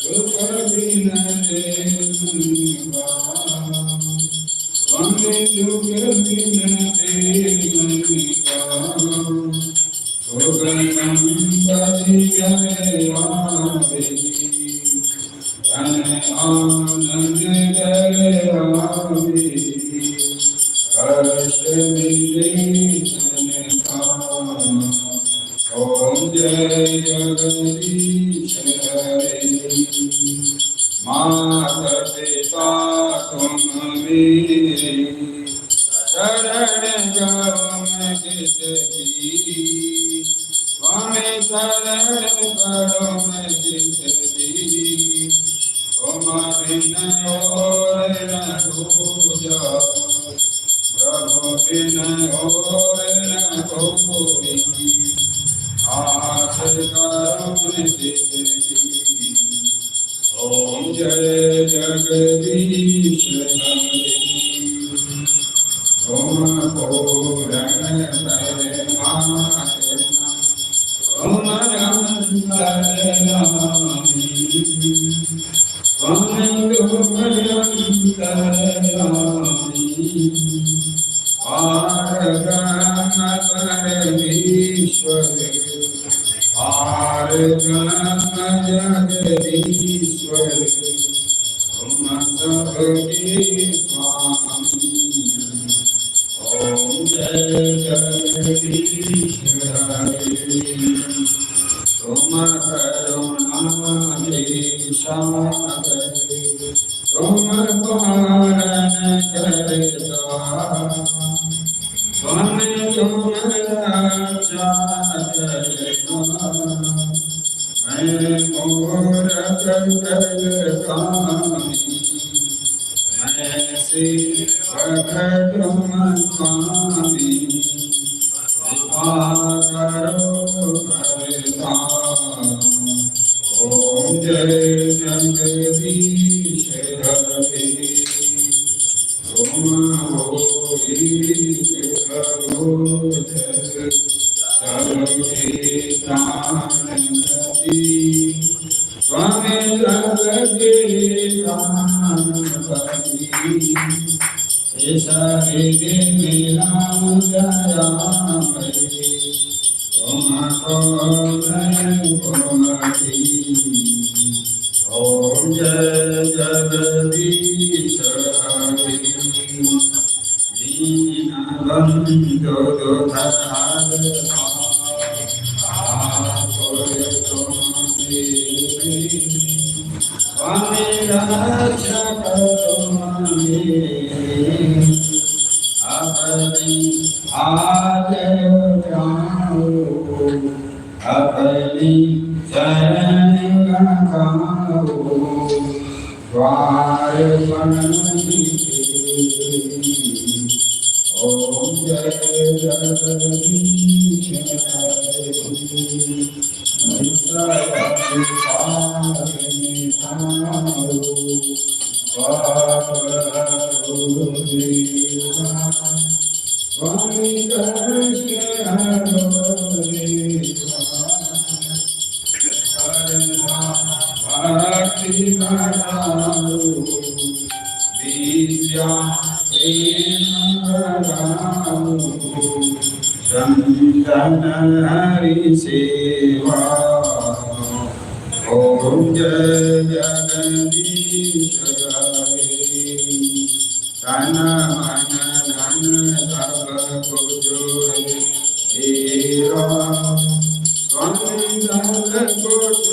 दुख बिन देवनिका स्वामी दुख बिन देवनिका भोग संपत्ति जय आवे धन आनंद जय आवे कष्ट मिले ओम जय जगदीश हरे माता पिता तुम मेरे शरण गो मैं जिसकी स्वामी शरण करो मैं जिसकी तुम बिन और न दूजा प्रभु बिन और न कोई आस करो मैं जिसकी ओम जय जगदीश हरे तुम पूर्ण तुम परमेश्वर जगदीश्वर तुम सबके स्वामी ओम जय जगदीश हरे तुम करुणा सागर तुम पालन करता तुम रक्षा करता मैं मोर करता मैं सेवक तुम स्वामी कृपा करो करता ओम जय जगदीश हरे तुम हो करो सबके प्राणपति स्वामी सबके प्राणपति ऐसा के नाम जयामय तुमको मैं पुमति ओम जय जगदीश हरे दीनबंधु दुखहर स्वामी रक्षक तुम अपनी हाथ उठाओ अपनी चरण लगाओ द्वार बनती ओम जय जगदीश हरे स्वामी भक्ति विद्या संतन हरि सेवा ओम जय जगदीश हरे तन मन धन सब कुछ तेरा स्वामी सब कुछ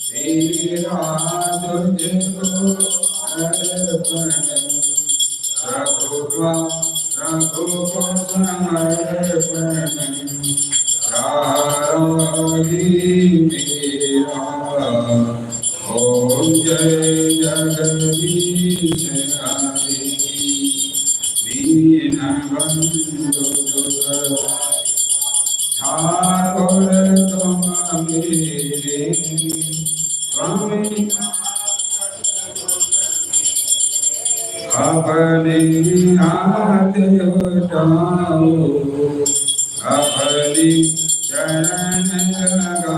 तेरा तुझको अर्पण प्रभु को समर्पण मेरा ओम जय जगदीश हरे दीनबंधु ठाकुर तुम मेरे स्वामी अपने हाथ उठाओ अपनी चरण लगा